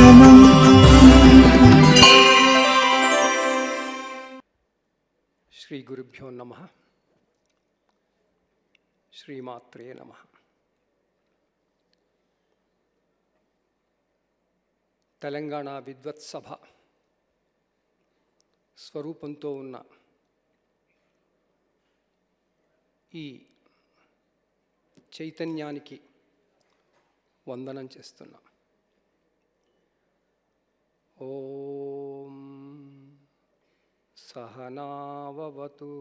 दर्शनम्। श्री गुरुभ्यो नमः। श्रीमात्रे नमः। తెలంగాణ విద్వత్ సభ స్వరూపంతో ఉన్న ఈ చైతన్యానికి వందనం చేస్తున్నా. ఓం సహనావవతు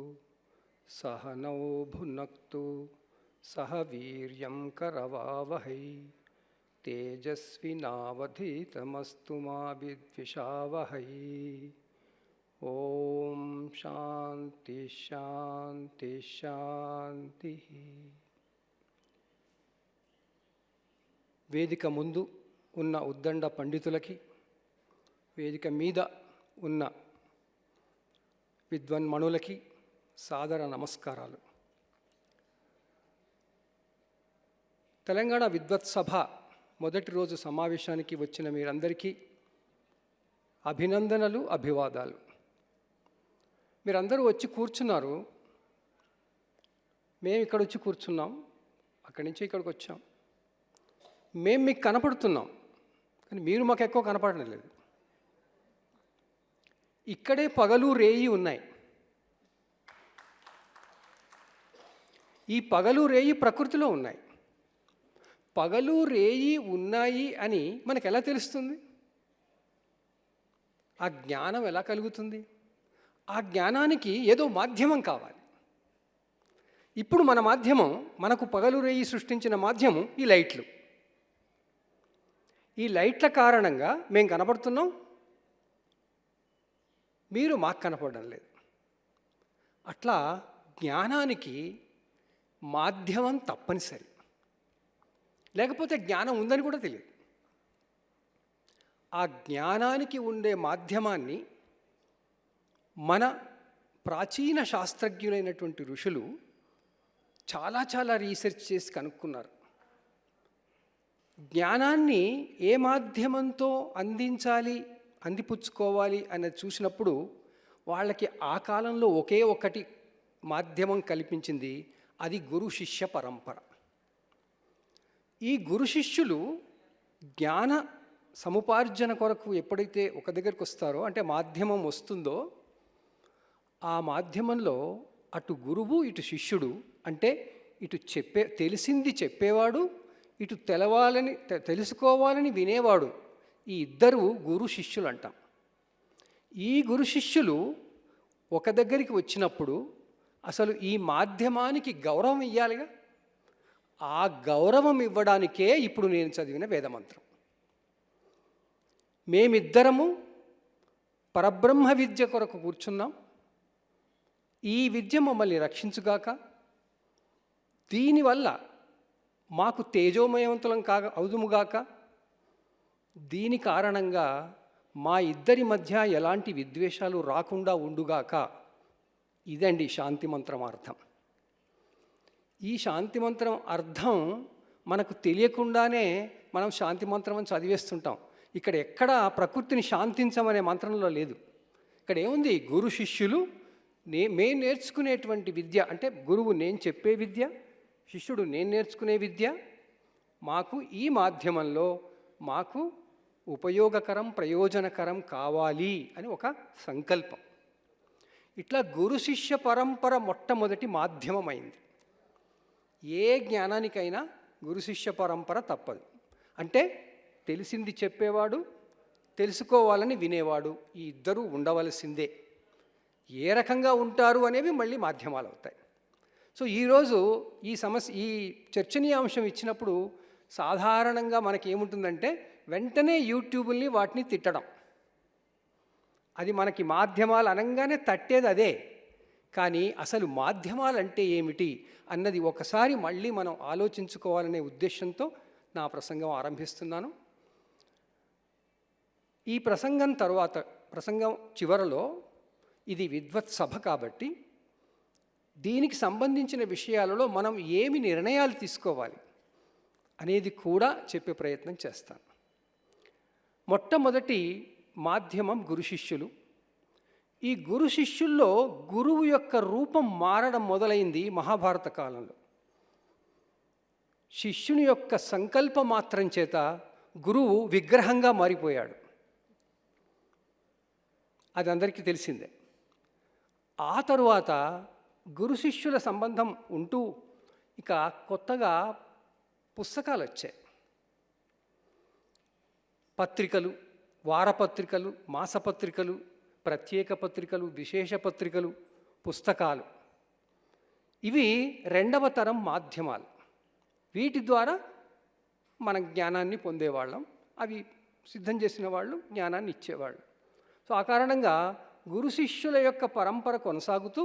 సహనౌ భునక్తు సహ వీర్యం కరవావహై తేజస్వినావధీతమస్తు మా విద్విషావహై. ఓం శాంతి శాంతి శాంతి. వేదిక ముందు ఉన్న ఉద్దండ పండితులకి, వేదిక మీద ఉన్న విద్వన్మణులకి సాదర నమస్కారాలు. తెలంగాణ విద్వత్ సభ మొదటి రోజు సమావేశానికి వచ్చిన మీరందరికీ అభినందనలు, అభివాదాలు. మీరందరూ వచ్చి కూర్చున్నారు. మేము ఇక్కడ వచ్చి కూర్చున్నాం, అక్కడి నుంచి ఇక్కడికి వచ్చాం. మేము మీకు కనపడుతున్నాం, కానీ మీరు మాకు ఎక్కువ కనపడడం లేదు. ఇక్కడే పగలు రేయి ఉన్నాయి. ఈ పగలు రేయి ప్రకృతిలో ఉన్నాయి. పగలు రేయి ఉన్నాయి అని మనకు ఎలా తెలుస్తుంది? ఆ జ్ఞానం ఎలా కలుగుతుంది? ఆ జ్ఞానానికి ఏదో మాధ్యమం కావాలి. ఇప్పుడు మన మాధ్యమం, మనకు పగలు రేయి సృష్టించిన మాధ్యమం ఈ లైట్లు. ఈ లైట్ల కారణంగా మేము కనపడుతున్నాం, మీరు మాకు కనపడడం లేదు. అట్లా జ్ఞానానికి మాధ్యమం తప్పనిసరి, లేకపోతే జ్ఞానం ఉందని కూడా తెలియదు. ఆ జ్ఞానానికి ఉండే మాధ్యమాన్ని మన ప్రాచీన శాస్త్రజ్ఞులైనటువంటి ఋషులు చాలా రీసెర్చ్ చేసి కనుక్కున్నారు. జ్ఞానాన్ని ఏ మాధ్యమంతో అందించాలి, అందిపుచ్చుకోవాలి అన్నది చూసినప్పుడు వాళ్ళకి ఆ కాలంలో ఒకే ఒకటి మాధ్యమం కల్పించింది. అది గురు శిష్య పరంపర. ఈ గురు శిష్యులు జ్ఞాన సముపార్జన కొరకు ఎప్పుడైతే ఒక దగ్గరికి వస్తారో, అంటే మాధ్యమం వస్తుందో, ఆ మాధ్యమంలో అటు గురువు ఇటు శిష్యుడు, అంటే ఇటు తెలిసింది చెప్పేవాడు, ఇటు తెలుసుకోవాలని వినేవాడు, ఈ ఇద్దరు గురు శిష్యులు అంటాం. ఈ గురు శిష్యులు ఒక దగ్గరికి వచ్చినప్పుడు అసలు ఈ మాధ్యమానికి గౌరవం ఇవ్వాలిగా. ఆ గౌరవం ఇవ్వడానికే ఇప్పుడు నేను చదివిన వేదమంత్రం. మేమిద్దరము పరబ్రహ్మ విద్య కొరకు కూర్చున్నాం. ఈ విద్య మమ్మల్ని రక్షించుగాక. దీనివల్ల మాకు తేజోమయవంతులం అవుదుముగాక. దీని కారణంగా మా ఇద్దరి మధ్య ఎలాంటి విద్వేషాలు రాకుండా ఉండుగాక. ఇదండి శాంతి మంత్రం అర్థం. ఈ శాంతి మంత్రం అర్థం మనకు తెలియకుండానే మనం శాంతి మంత్రం అని చదివేస్తుంటాం. ఇక్కడ ఎక్కడ ప్రకృతిని శాంతించమనే మంత్రంలో లేదు. ఇక్కడ ఏముంది? గురు శిష్యులు మేము నేర్చుకునేటువంటి విద్య, అంటే గురువు నేను చెప్పే విద్య, శిష్యుడు నేను నేర్చుకునే విద్య, మాకు ఈ మాధ్యమంలో మాకు ఉపయోగకరం, ప్రయోజనకరం కావాలి అని ఒక సంకల్పం. ఇట్లా గురు శిష్య పరంపర మొట్టమొదటి మాధ్యమం అయింది. ఏ జ్ఞానానికైనా గురు శిష్య పరంపర తప్పదు. అంటే తెలిసింది చెప్పేవాడు, తెలుసుకోవాలని వినేవాడు, ఈ ఇద్దరూ ఉండవలసిందే. ఏ రకంగా ఉంటారు అనేవి మళ్ళీ మాధ్యమాలు అవుతాయి. సో ఈరోజు ఈ చర్చనీయాంశం ఇచ్చినప్పుడు సాధారణంగా మనకేముంటుందంటే వెంటనే యూట్యూబుల్ని వాటిని తిట్టడం. అది మనకి మాధ్యమాలు అనగానే తట్టేది అదే. కానీ అసలు మాధ్యమాలు అంటే ఏమిటి అన్నది ఒకసారి మళ్ళీ మనం ఆలోచించుకోవాలనే ఉద్దేశంతో నా ప్రసంగం ఆరంభిస్తున్నాను. ఈ ప్రసంగం చివరలో ఇది విద్వత్ సభ కాబట్టి దీనికి సంబంధించిన విషయాలలో మనం ఏమి నిర్ణయాలు తీసుకోవాలి అనేది కూడా చెప్పే ప్రయత్నం చేస్తాను. మొట్టమొదటి మాధ్యమం గురు శిష్యులు. ఈ గురు శిష్యుల్లో గురువు యొక్క రూపం మారడం మొదలైంది మహాభారత కాలంలో. శిష్యుని యొక్క సంకల్ప మాత్రం చేత గురువు విగ్రహంగా మారిపోయాడు. అది అందరికీ తెలిసిందే. ఆ తరువాత గురు శిష్యుల సంబంధం ఉంటూ ఇక కొత్తగా పుస్తకాలు వచ్చాయి. పత్రికలు, వారపత్రికలు, మాసపత్రికలు, ప్రత్యేక పత్రికలు, విశేష పత్రికలు, పుస్తకాలు. ఇవి రెండవ తరం మాధ్యమాలు. వీటి ద్వారా మన జ్ఞానాన్ని పొందేవాళ్ళం. అవి సిద్ధం చేసిన వాళ్ళు జ్ఞానాన్ని ఇచ్చేవాళ్ళు. సో ఆ కారణంగా గురు శిష్యుల యొక్క పరంపర కొనసాగుతూ,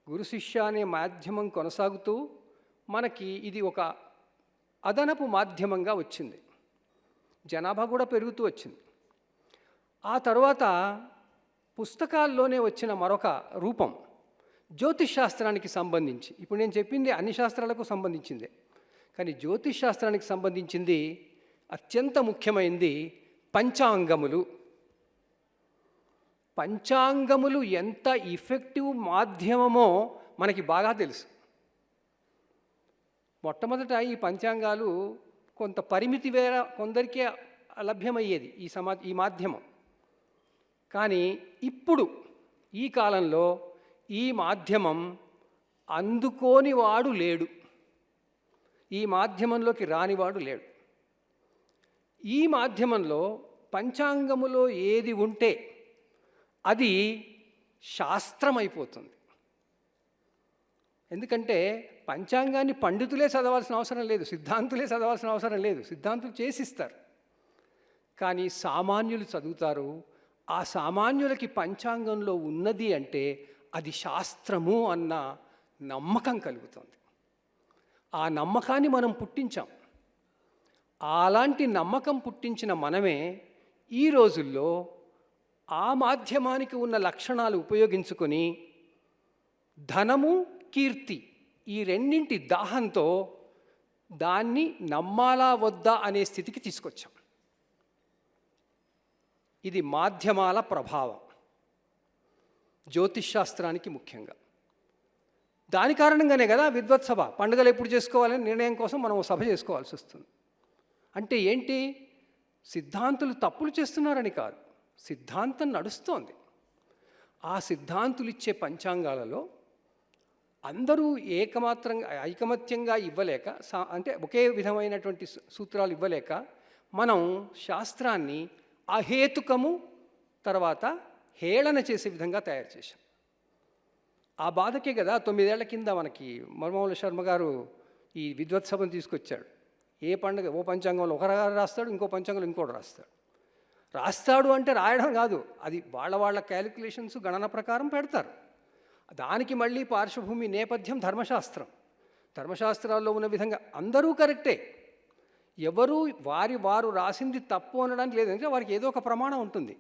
గురు శిష్య అనే మాధ్యమం కొనసాగుతూ మనకి ఇది ఒక అదనపు మాధ్యమంగా వచ్చింది. జనాభా కూడా పెరుగుతూ వచ్చింది. ఆ తర్వాత పుస్తకాల్లోనే వచ్చిన మరొక రూపం జ్యోతిష్ శాస్త్రానికి సంబంధించి. ఇప్పుడు నేను చెప్పింది అన్ని శాస్త్రాలకు సంబంధించిందే, కానీ జ్యోతిష్ శాస్త్రానికి సంబంధించింది అత్యంత ముఖ్యమైనది పంచాంగములు. పంచాంగములు ఎంత ఇఫెక్టివ్ మాధ్యమమో మనకి బాగా తెలుసు. మొట్టమొదట ఈ పంచాంగాలు కొంత పరిమితి కొందరికే లభ్యమయ్యేది ఈ మాధ్యమం. కానీ ఇప్పుడు ఈ కాలంలో ఈ మాధ్యమం అందుకోని వాడు లేడు, ఈ మాధ్యమంలోకి రానివాడు లేడు. ఈ మాధ్యమంలో పంచాంగములో ఏది ఉంటే అది శాస్త్రమైపోతుంది. ఎందుకంటే పంచాంగాన్ని పండితులే చదవాల్సిన అవసరం లేదు, సిద్ధాంతులే చదవాల్సిన అవసరం లేదు. సిద్ధాంతులు చేసిస్తారు, కానీ సామాన్యులు చదువుతారు. ఆ సామాన్యులకి పంచాంగంలో ఉన్నది అంటే అది శాస్త్రము అన్న నమ్మకం కలుగుతుంది. ఆ నమ్మకాన్ని మనం పుట్టించాం. అలాంటి నమ్మకం పుట్టించిన మనమే ఈ రోజుల్లో ఆ మాధ్యమానికి ఉన్న లక్షణాలు ఉపయోగించుకొని ధనము, కీర్తి ఈ రెండింటి దాహంతో దాన్ని నమ్మాలా వద్దా అనే స్థితికి తీసుకొచ్చాం. ఇది మాధ్యమాల ప్రభావం జ్యోతిష్ శాస్త్రానికి ముఖ్యంగా. దాని కారణంగానే కదా విద్వత్ సభ. పండుగలు ఎప్పుడు చేసుకోవాలని నిర్ణయం కోసం మనం సభ చేసుకోవాల్సి వస్తుంది. అంటే ఏంటి? సిద్ధాంతులు తప్పులు చేస్తున్నారని కాదు, సిద్ధాంతం నడుస్తోంది. ఆ సిద్ధాంతులు ఇచ్చే పంచాంగాలలో అందరూ ఐకమత్యంగా ఇవ్వలేక, అంటే ఒకే విధమైనటువంటి సూత్రాలు ఇవ్వలేక మనం శాస్త్రాన్ని అహేతుకము తర్వాత హేళన చేసే విధంగా తయారు చేశాం. ఆ బాధకే కదా 9 ఏళ్ల కింద మనకి మర్మౌళ శర్మ గారు ఈ విద్వత్ సభను తీసుకొచ్చాడు. ఏ పండుగ ఓ పంచాంగంలో ఒకరు రాస్తాడు, ఇంకో పంచాంగంలో ఇంకోటి రాస్తాడు అంటే రాయడం కాదు, అది వాళ్ళ క్యాలిక్యులేషన్స్ గణన ప్రకారం పెడతారు. దానికి మళ్ళీ పార్శ్వభూమి నేపథ్యం ధర్మశాస్త్రం. ధర్మశాస్త్రాల్లో ఉన్న విధంగా అందరూ కరెక్టే, ఎవరు వారు రాసింది తప్పు అనడానికి లేదు. అంటే వారికి ఏదో ఒక ప్రమాణం ఉంటుంది.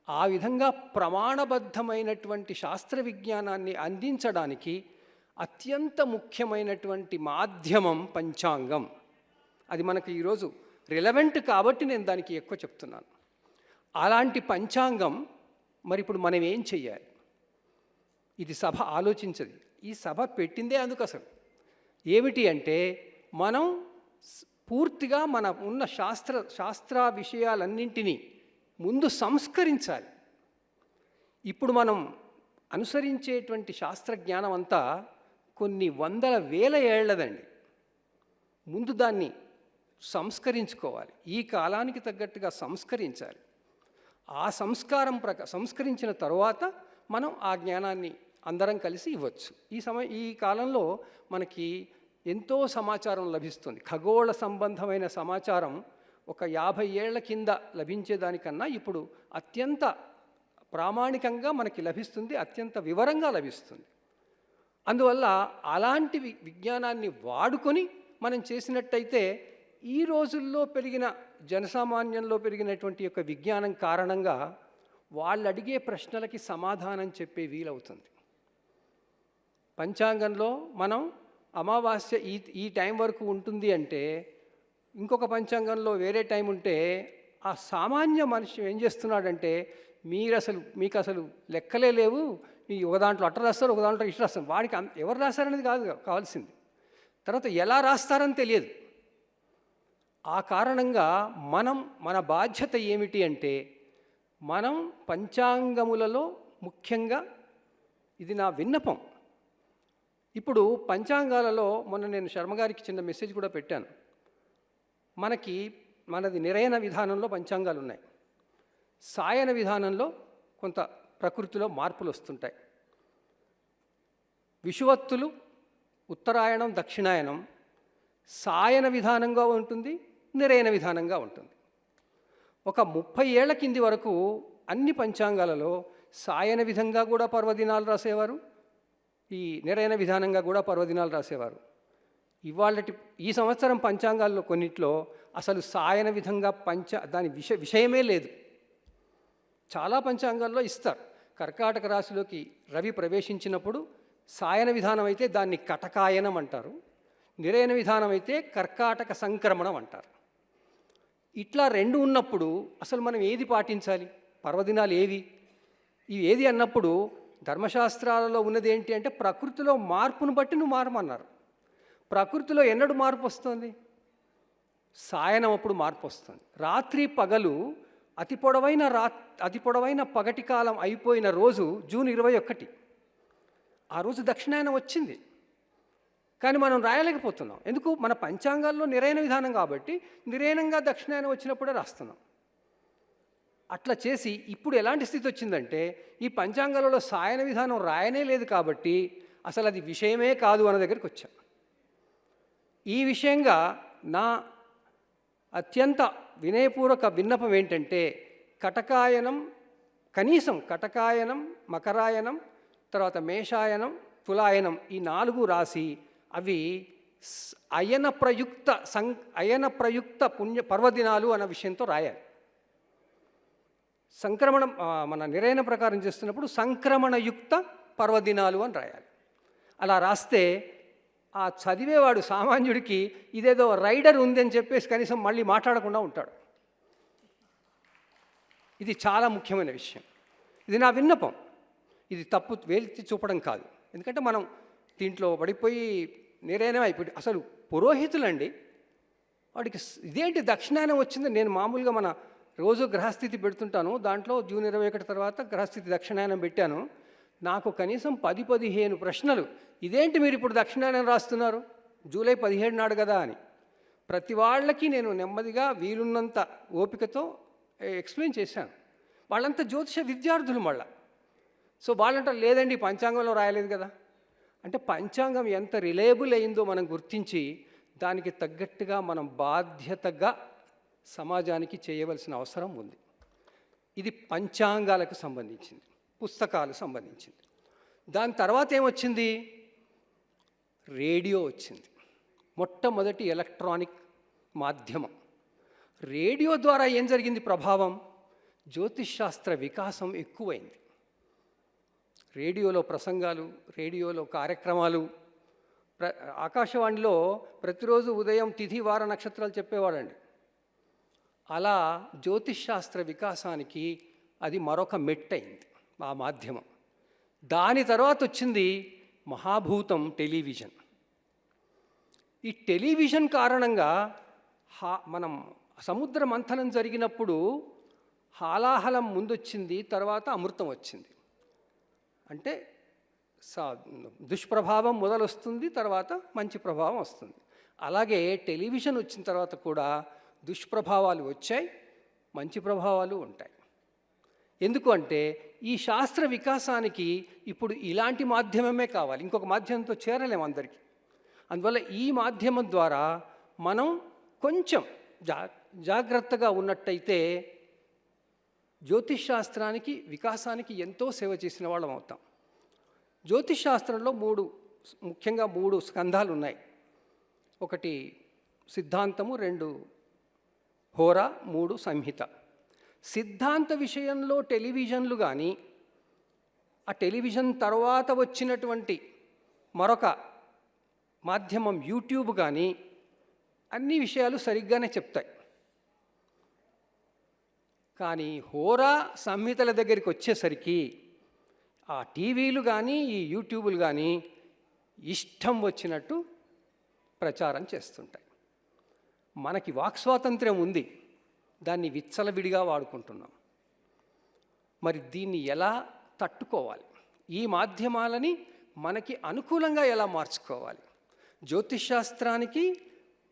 ఆ విధంగా ప్రమాణబద్ధమైనటువంటి శాస్త్ర విజ్ఞానాన్ని అందించడానికి అత్యంత ముఖ్యమైనటువంటి మాధ్యమం పంచాంగం. అది మనకు ఈరోజు రిలవెంట్ కాబట్టి నేను దానికి ఎక్కువ చెప్తున్నాను. అలాంటి పంచాంగం మరి ఇప్పుడు మనం ఏం చెయ్యాలి? ఇది సభ ఆలోచించదు. ఈ సభ పెట్టిందే అందుకు. అసలు ఏమిటి అంటే మనం పూర్తిగా మన ఉన్న శాస్త్ర విషయాలన్నింటినీ ముందు సంస్కరించాలి. ఇప్పుడు మనం అనుసరించేటువంటి శాస్త్రజ్ఞానం అంతా కొన్ని వందల వేల ఏళ్లదండి. ముందు దాన్ని సంస్కరించుకోవాలి, ఈ కాలానికి తగ్గట్టుగా సంస్కరించాలి. ఆ సంస్కరించిన తరువాత మనం ఆ జ్ఞానాన్ని అందరం కలిసి ఇవ్వచ్చు. ఈ కాలంలో మనకి ఎంతో సమాచారం లభిస్తుంది. ఖగోళ సంబంధమైన సమాచారం ఒక 50 ఏళ్ల కింద లభించేదానికన్నా ఇప్పుడు అత్యంత ప్రామాణికంగా మనకి లభిస్తుంది, అత్యంత వివరంగా లభిస్తుంది. అందువల్ల అలాంటి విజ్ఞానాన్ని వాడుకొని మనం చేసినట్టయితే ఈ రోజుల్లో పెరిగిన జనసామాన్యంలో పెరిగినటువంటి యొక్క విజ్ఞానం కారణంగా వాళ్ళు అడిగే ప్రశ్నలకి సమాధానం చెప్పే వీలవుతుంది. పంచాంగంలో మనం అమావాస్య ఈ టైం వరకు ఉంటుంది అంటే ఇంకొక పంచాంగంలో వేరే టైం ఉంటే ఆ సామాన్య మనిషి ఏం చేస్తున్నాడంటే, మీకు అసలు లెక్కలే లేవు, ఈ ఒక దాంట్లో అట్ట రాస్తారు, ఒక దాంట్లో ఇట్ట రాస్తారు. వాడికి ఎవరు రాస్తారనేది కాదు కావాల్సింది. తర్వాత ఎలా రాస్తారని తెలియదు. ఆ కారణంగా మన బాధ్యత ఏమిటి అంటే, మనం పంచాంగములలో ముఖ్యంగా ఇది నా విన్నపం. ఇప్పుడు పంచాంగాలలో మొన్న నేను శర్మగారికి చిన్న మెసేజ్ కూడా పెట్టాను. మనది నిరయన విధానంలో పంచాంగాలు ఉన్నాయి. సాయన విధానంలో కొంత ప్రకృతిలో మార్పులు వస్తుంటాయి. విషువత్తులు ఉత్తరాయణం, దక్షిణాయనం సాయన విధానంగా ఉంటుంది, నిరయన విధానంగా ఉంటుంది. ఒక 30 ఏళ్ల కింది వరకు అన్ని పంచాంగాలలో సాయన విధంగా కూడా పర్వదినాలు రాసేవారు, ఈ నిరయన విధానంగా కూడా పర్వదినాలు రాసేవారు. ఈ సంవత్సరం పంచాంగాల్లో కొన్నిట్లో అసలు సాయన విధంగా దాని విషయమే లేదు. చాలా పంచాంగాల్లో ఇస్తారు. కర్కాటక రాశిలోకి రవి ప్రవేశించినప్పుడు సాయన విధానం అయితే దాన్ని కటకాయనం అంటారు, నిరయన విధానం అయితే కర్కాటక సంక్రమణం అంటారు. ఇట్లా రెండు ఉన్నప్పుడు అసలు మనం ఏది పాటించాలి? పర్వదినాలు ఇవి ఏది అన్నప్పుడు ధర్మశాస్త్రాలలో ఉన్నది ఏంటి అంటే, ప్రకృతిలో మార్పును బట్టి నువ్వు మారమన్నారు. ప్రకృతిలో ఎన్నడూ మార్పు వస్తుంది? సాయనం అప్పుడు మార్పు వస్తుంది. రాత్రి పగలు అతి పొడవైన పగటి కాలం అయిపోయిన రోజు జూన్ 21. ఆ రోజు దక్షిణాయనం వచ్చింది, కానీ మనం రాయలేకపోతున్నాం. ఎందుకు? మన పంచాంగాల్లో నిరయన విధానం కాబట్టి నిరయనంగా దక్షిణాయనం వచ్చినప్పుడే రాస్తున్నాం. అట్లా చేసి ఇప్పుడు ఎలాంటి స్థితి వచ్చిందంటే, ఈ పంచాంగాలలో సాయన విధానం రాయనే లేదు కాబట్టి అసలు అది విషయమే కాదు అన్న దగ్గరికి వచ్చాం. ఈ విషయంగా నా అత్యంత వినయపూర్వక విన్నపం ఏంటంటే, కనీసం కటకాయనం, మకరాయనం, తర్వాత మేషాయనం, తులాయనం ఈ 4 రాసి అవి అయన ప్రయుక్త పుణ్య పర్వదినాలు అన్న విషయంతో రాయాలి. సంక్రమణం మన నిరయన ప్రకారం చేస్తున్నప్పుడు సంక్రమణయుక్త పర్వదినాలు అని రాయాలి. అలా రాస్తే ఆ చదివేవాడు సామాన్యుడికి ఇదేదో రైడర్ ఉందని చెప్పేసి కనీసం మళ్ళీ మాట్లాడకుండా ఉంటాడు. ఇది చాలా ముఖ్యమైన విషయం. ఇది నా విన్నపం. ఇది తప్పు వేలెత్తి చూపడం కాదు. ఎందుకంటే మనం దీంట్లో పడిపోయి నిరయనం అయిపోయి అసలు పురోహితులండి, వాడికి ఇదేంటి దక్షిణాయనం వచ్చింది. నేను మామూలుగా మన రోజు గ్రహస్థితి పెడుతుంటాను, దాంట్లో జూన్ 21 తర్వాత గ్రహస్థితి దక్షిణాయనం పెట్టాను. నాకు కనీసం 10-15 ప్రశ్నలు, ఇదేంటి మీరు ఇప్పుడు దక్షిణాయనం రాస్తున్నారు, జూలై 17 నాడు కదా అని. ప్రతి వాళ్ళకి నేను నెమ్మదిగా వీలున్నంత ఓపికతో ఎక్స్ప్లెయిన్ చేశాను. వాళ్ళంతా జ్యోతిష విద్యార్థులు మళ్ళా. సో వాళ్ళంట లేదండి పంచాంగంలో రాయలేదు కదా అంటే, పంచాంగం ఎంత రిలయబుల్ అయిందో మనం గుర్తించి దానికి తగ్గట్టుగా మనం బాధ్యతగా సమాజానికి చేయవలసిన అవసరం ఉంది. ఇది పంచాంగాలకు సంబంధించింది, పుస్తకాలకు సంబంధించింది. దాని తర్వాత ఏమొచ్చింది? రేడియో వచ్చింది. మొట్టమొదటి ఎలక్ట్రానిక్ మాధ్యమం. రేడియో ద్వారా ఏం జరిగింది ప్రభావం? జ్యోతిష్ శాస్త్ర వికాసం ఎక్కువైంది. రేడియోలో ప్రసంగాలు, రేడియోలో కార్యక్రమాలు, ఆకాశవాణిలో ప్రతిరోజు ఉదయం తిథి వార నక్షత్రాలు చెప్పేవాడండి. అలా జ్యోతిష్ శాస్త్ర వికాసానికి అది మరొక మెట్టయింది ఆ మాధ్యమం. దాని తర్వాత వచ్చింది మహాభూతం టెలివిజన్. ఈ టెలివిజన్ కారణంగా మనం సముద్ర మంథనం జరిగినప్పుడు హాలాహలం ముందొచ్చింది, తర్వాత అమృతం వచ్చింది. అంటే దుష్ప్రభావం మొదలొస్తుంది, తర్వాత మంచి ప్రభావం వస్తుంది. అలాగే టెలివిజన్ వచ్చిన తర్వాత కూడా దుష్ప్రభావాలు వచ్చాయి, మంచి ప్రభావాలు ఉంటాయి. ఎందుకు అంటే ఈ శాస్త్ర వికాసానికి ఇప్పుడు ఇలాంటి మాధ్యమమే కావాలి, ఇంకొక మాధ్యమంతో చేరలేము అందరికీ. అందువల్ల ఈ మాధ్యమం ద్వారా మనం కొంచెం జాగ్రత్తగా ఉన్నట్టయితే జ్యోతిష్ శాస్త్రానికి వికాసానికి ఎంతో సేవ చేసిన వాళ్ళం అవుతాం. జ్యోతిష్ శాస్త్రంలో ముఖ్యంగా మూడు స్కంధాలు ఉన్నాయి. ఒకటి సిద్ధాంతము, 2 హోర, 3 సంహిత. సిద్ధాంత విషయంలో టెలివిజన్లు కానీ, ఆ టెలివిజన్ తర్వాత వచ్చినటువంటి మరొక మాధ్యమం యూట్యూబ్ కానీ అన్ని విషయాలు సరిగ్గానే చెప్తాయి. కానీ హోరా సంహితల దగ్గరికి వచ్చేసరికి ఆ టీవీలు కానీ ఈ యూట్యూబులు కానీ ఇష్టం వచ్చినట్టు ప్రచారం చేస్తుంటాయి. మనకి వాక్ స్వాతంత్ర్యం ఉంది, దాన్ని విచ్చలవిడిగా వాడుకుంటున్నాం. మరి దీన్ని ఎలా తట్టుకోవాలి? ఈ మాధ్యమాలని మనకి అనుకూలంగా ఎలా మార్చుకోవాలి? జ్యోతిష్శాస్త్రానికి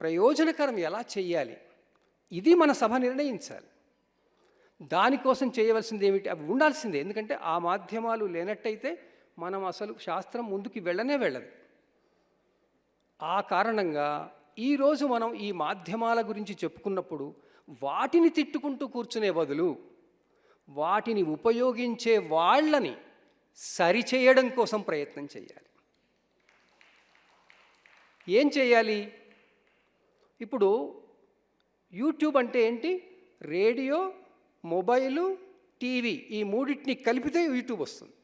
ప్రయోజనకరం ఎలా చేయాలి? ఇది మన సభ నిర్ణయించాలి. దానికోసం చేయవలసింది ఏమిటి? అవి ఉండాల్సిందే. ఎందుకంటే ఆ మాధ్యమాలు లేనట్టయితే మనం అసలు శాస్త్రం ముందుకు వెళ్ళదు. ఆ కారణంగా ఈరోజు మనం ఈ మాధ్యమాల గురించి చెప్పుకున్నప్పుడు వాటిని తిట్టుకుంటూ కూర్చునే బదులు వాటిని ఉపయోగించే వాళ్ళని సరిచేయడం కోసం ప్రయత్నం చేయాలి. ఏం చేయాలి? ఇప్పుడు యూట్యూబ్ అంటే ఏంటి? రేడియో, మొబైలు, టీవీ, ఈ మూడింటిని కలిపితే యూట్యూబ్ వస్తుంది.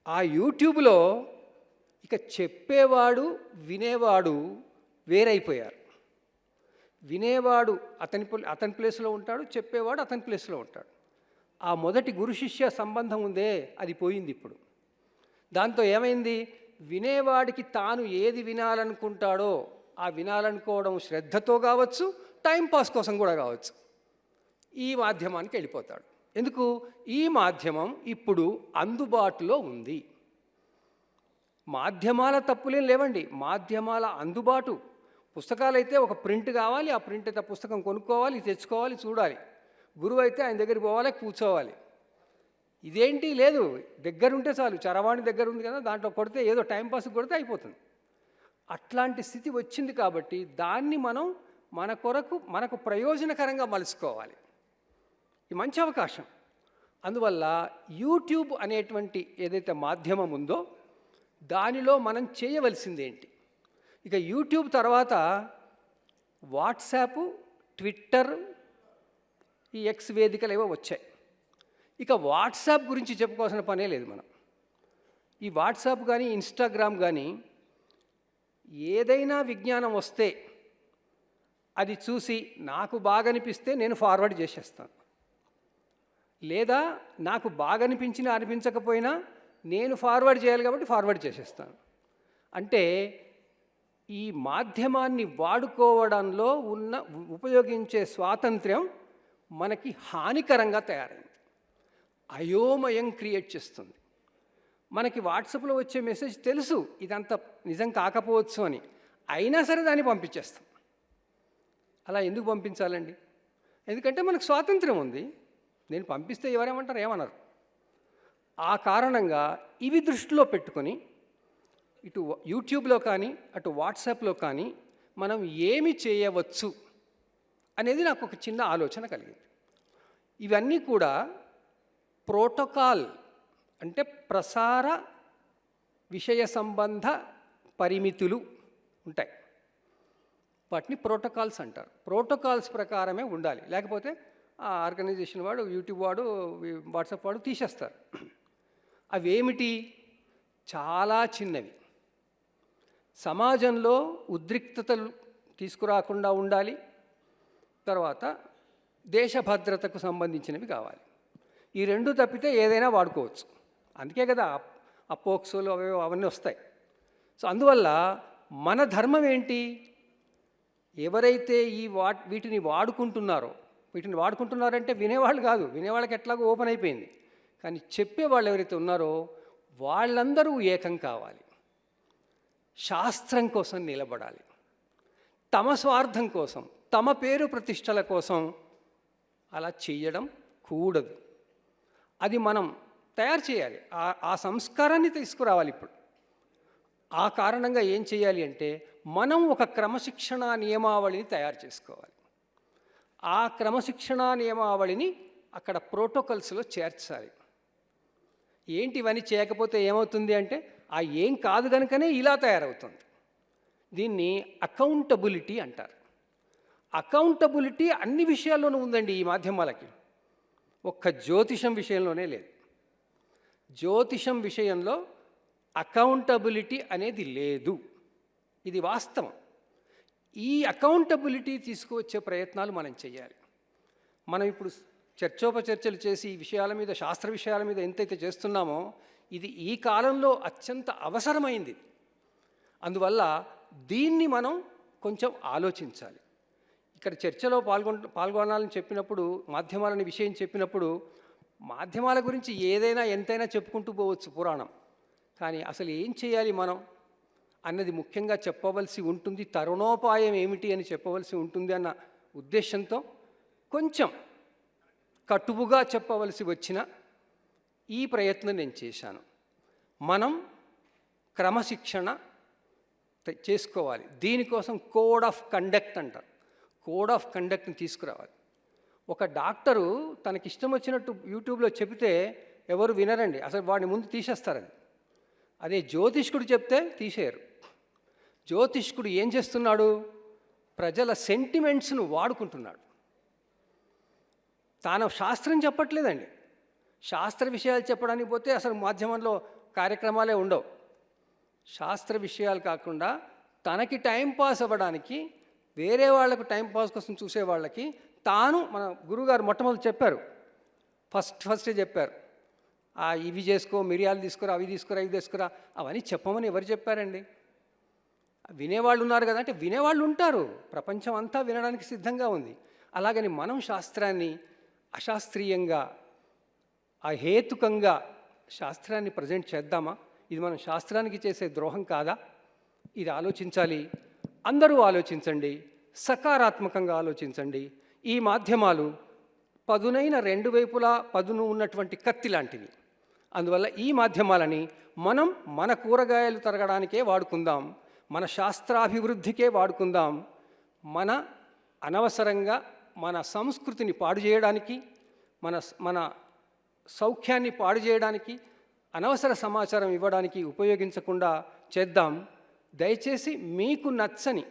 ఆ యూట్యూబ్లో ఇక చెప్పేవాడు వినేవాడు వేరైపోయారు. వినేవాడు అతని ప్లేస్లో ఉంటాడు, చెప్పేవాడు అతని ప్లేస్లో ఉంటాడు. ఆ మొదటి గురు శిష్య సంబంధం ఉందే, అది పోయింది ఇప్పుడు. దాంతో ఏమైంది? వినేవాడికి తాను ఏది వినాలనుకుంటాడో ఆ వినాలనుకోవడం శ్రద్ధతో కావచ్చు, టైంపాస్ కోసం కూడా కావచ్చు, ఈ మాధ్యమానికి వెళ్ళిపోతాడు. ఎందుకు? ఈ మాధ్యమం ఇప్పుడు అందుబాటులో ఉంది. మాధ్యమాల తప్పులేం లేవండి, మాధ్యమాల అందుబాటు. పుస్తకాలైతే ఒక ప్రింట్ కావాలి, ఆ ప్రింట్ అయితే పుస్తకం కొనుక్కోవాలి, తెచ్చుకోవాలి, చూడాలి. గురువు అయితే ఆయన దగ్గరికి పోవాలి, కూర్చోవాలి. ఇదేంటి లేదు, దగ్గరుంటే చాలు. చరవాణి దగ్గర ఉంది కదా, దాంట్లో కొడితే ఏదో టైంపాస్కి కొడితే అయిపోతుంది. అట్లాంటి స్థితి వచ్చింది కాబట్టి దాన్ని మనం మన కొరకు మనకు ప్రయోజనకరంగా మలుచుకోవాలి. ఇది మంచి అవకాశం. అందువల్ల యూట్యూబ్ అనేటువంటి ఏదైతే మాధ్యమం ఉందో దానిలో మనం చేయవలసింది ఏంటి? ఇక యూట్యూబ్ తర్వాత వాట్సాప్, ట్విట్టర్, ఈ ఎక్స్ వేదికలు ఏవో వచ్చాయి. ఇక వాట్సాప్ గురించి చెప్పుకోవాల్సిన పనే లేదు మనం. ఈ వాట్సాప్ కానీ ఇన్స్టాగ్రామ్ కానీ ఏదైనా విజ్ఞానం వస్తే అది చూసి నాకు బాగా అనిపిస్తే నేను ఫార్వర్డ్ చేసేస్తాను. లేదా నాకు బాగా అనిపించినా అనిపించకపోయినా నేను ఫార్వర్డ్ చేయాలి కాబట్టి ఫార్వర్డ్ చేసేస్తాను. అంటే ఈ మాధ్యమాన్ని వాడుకోవడంలో ఉపయోగించే స్వాతంత్ర్యం మనకి హానికరంగా తయారైంది. అయోమయం క్రియేట్ చేస్తుంది. మనకి వాట్సాప్లో వచ్చే మెసేజ్ తెలుసు ఇదంతా నిజం కాకపోవచ్చు అని, అయినా సరే దాన్ని పంపించేస్తాం. అలా ఎందుకు పంపించాలండి? ఎందుకంటే మనకు స్వాతంత్ర్యం ఉంది. నేను పంపిస్తే ఎవరేమంటారు? ఏమన్నారు? ఆ కారణంగా ఇవి దృష్టిలో పెట్టుకొని ఇటు యూట్యూబ్లో కానీ అటు వాట్సాప్లో కానీ మనం ఏమి చేయవచ్చు అనేది నాకు ఒక చిన్న ఆలోచన కలిగింది. ఇవన్నీ కూడా ప్రోటోకాల్ అంటే ప్రసార విషయ సంబంధ పరిమితులు ఉంటాయి. వాటిని ప్రోటోకాల్స్ అంటారు. ప్రోటోకాల్స్ ప్రకారమే ఉండాలి, లేకపోతే ఆ ఆర్గనైజేషన్ వాడు, యూట్యూబ్ వాడు, వాట్సాప్ వాడు తీసేస్తారు. అవేమిటి? చాలా చిన్నవి. సమాజంలో ఉద్రిక్తతలు తీసుకురాకుండా ఉండాలి. తర్వాత దేశ భద్రతకు సంబంధించినవి కావాలి. ఈ రెండు తప్పితే ఏదైనా వాడుకోవచ్చు. అందుకే కదా ఆ పోక్సోలు అవన్నీ వస్తాయి. సో అందువల్ల మన ధర్మం ఏంటి? ఎవరైతే వీటిని వాడుకుంటున్నారంటే వినేవాళ్ళు కాదు, వినేవాళ్ళకి ఎట్లాగో ఓపెన్ అయిపోయింది. కానీ చెప్పేవాళ్ళు ఎవరైతే ఉన్నారో వాళ్ళందరూ ఏకం కావాలి, శాస్త్రం కోసం నిలబడాలి. తమ స్వార్థం కోసం, తమ పేరు ప్రతిష్టల కోసం అలా చేయడం కూడదు. అది మనం తయారు చేయాలి, ఆ సంస్కారాన్ని తీసుకురావాలి. ఇప్పుడు ఆ కారణంగా ఏం చేయాలి అంటే మనం ఒక క్రమశిక్షణా నియమావళిని తయారు చేసుకోవాలి. ఆ క్రమశిక్షణా నియమావళిని అక్కడ ప్రోటోకాల్స్లో చేర్చాలి. ఏంటి ఇవన్నీ చేయకపోతే ఏమవుతుంది అంటే ఆ ఏం కాదు కనుకనే ఇలా తయారవుతుంది. దీన్ని అకౌంటబిలిటీ అంటారు. అకౌంటబిలిటీ అన్ని విషయాల్లోనూ ఉందండి ఈ మాధ్యమాలకి, ఒక్క జ్యోతిషం విషయంలోనే లేదు. జ్యోతిషం విషయంలో అకౌంటబిలిటీ అనేది లేదు, ఇది వాస్తవం. ఈ అకౌంటబిలిటీ తీసుకువచ్చే ప్రయత్నాలు మనం చేయాలి. మనం ఇప్పుడు చర్చోపచర్చలు చేసి ఈ విషయాల మీద, శాస్త్ర విషయాల మీద ఎంతైతే చేస్తున్నామో ఇది ఈ కాలంలో అత్యంత అవసరమైంది. అందువల్ల దీన్ని మనం కొంచెం ఆలోచించాలి. ఇక్కడ చర్చలో పాల్గొనాలని చెప్పినప్పుడు, మాధ్యమాలని విషయం చెప్పినప్పుడు, మాధ్యమాల గురించి ఏదైనా ఎంతైనా చెప్పుకుంటూ పోవచ్చు పురాణం. కానీ అసలు ఏం చేయాలి మనం అన్నది ముఖ్యంగా చెప్పవలసి ఉంటుంది. తరుణోపాయం ఏమిటి అని చెప్పవలసి ఉంటుంది అన్న ఉద్దేశంతో కొంచెం కటువుగా చెప్పవలసి వచ్చిన ఈ ప్రయత్నం నేను చేశాను. మనం క్రమశిక్షణ చేసుకోవాలి. దీనికోసం కోడ్ ఆఫ్ కండక్ట్ అంటారు. కోడ్ ఆఫ్ కండక్ట్ని తీసుకురావాలి. ఒక డాక్టరు తనకిష్టం వచ్చినట్టు యూట్యూబ్లో చెబితే ఎవరు వినరండి, అసలు వాడిని ముందు తీసేస్తారని. అదే జ్యోతిష్కుడు చెప్తే తీసేయరు. జ్యోతిష్కుడు ఏం చేస్తున్నాడు? ప్రజల సెంటిమెంట్స్ను వాడుకుంటున్నాడు. తాను శాస్త్రం చెప్పట్లేదండి. శాస్త్ర విషయాలు చెప్పడానికి పోతే అసలు మాధ్యమంలో కార్యక్రమాలే ఉండవు. శాస్త్ర విషయాలు కాకుండా తనకి టైంపాస్ అవ్వడానికి, వేరే వాళ్లకు టైంపాస్ కోసం చూసే వాళ్ళకి తాను, మన గురువుగారు మొట్టమొదటి చెప్పారు, ఫస్టే చెప్పారు, ఇవి చేసుకో, మిరియాలు తీసుకురా, అవి తీసుకురా, ఇవి తీసుకురా, అవన్నీ చెప్పమని ఎవరు చెప్పారండి? వినేవాళ్ళు ఉన్నారు కదా అంటే వినేవాళ్ళు ఉంటారు. ప్రపంచం అంతా వినడానికి సిద్ధంగా ఉంది. అలాగని మనం శాస్త్రాన్ని అశాస్త్రీయంగా, అహేతుకంగా శాస్త్రాన్ని ప్రజెంట్ చేద్దామా? ఇది మనం శాస్త్రానికి చేసే ద్రోహం కాదా? ఇది ఆలోచించాలి. అందరూ ఆలోచించండి, సకారాత్మకంగా ఆలోచించండి. ఈ మాధ్యమాలు పదునైన రెండు వైపులా పదును ఉన్నటువంటి కత్తి లాంటివి. అందువల్ల ఈ మాధ్యమాలని మనం మన కూరగాయలు తరగడానికే వాడుకుందాం, మన శాస్త్రాభివృద్ధికే వాడుకుందాం. మన అనవసరంగా మన సంస్కృతిని పాడు చేయడానికి, మన సౌఖ్యాన్ని పాడు చేయడానికి, అనవసర సమాచారం ఇవ్వడానికి ఉపయోగించకుండా చేద్దాం. దయచేసి మీకు నచ్చని,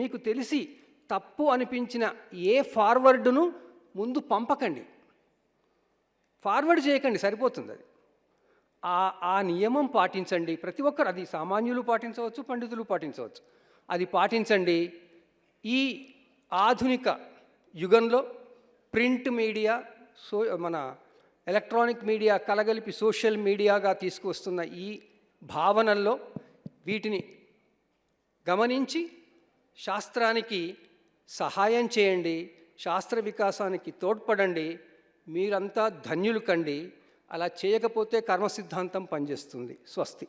మీకు తెలిసి తప్పు అనిపించిన ఏ ఫార్వర్డును ముందు పంపకండి, ఫార్వర్డ్ చేయకండి, సరిపోతుంది. అది ఆ నియమం పాటించండి. ప్రతి ఒక్కరు, అది సామాన్యులు పాటించవచ్చు, పండితులు పాటించవచ్చు. అది పాటించండి. ఈ ఆధునిక యుగంలో ప్రింట్ మీడియా, మన ఎలక్ట్రానిక్ మీడియా కలగలిపి సోషల్ మీడియాగా తీసుకువస్తున్న ఈ భావనల్లో వీటిని గమనించి శాస్త్రానికి సహాయం చేయండి, శాస్త్ర వికాసానికి తోడ్పడండి. మీరంతా ధన్యులు కండి. అలా చేయకపోతే కర్మ సిద్ధాంతం పనిచేస్తుంది. స్వస్తి.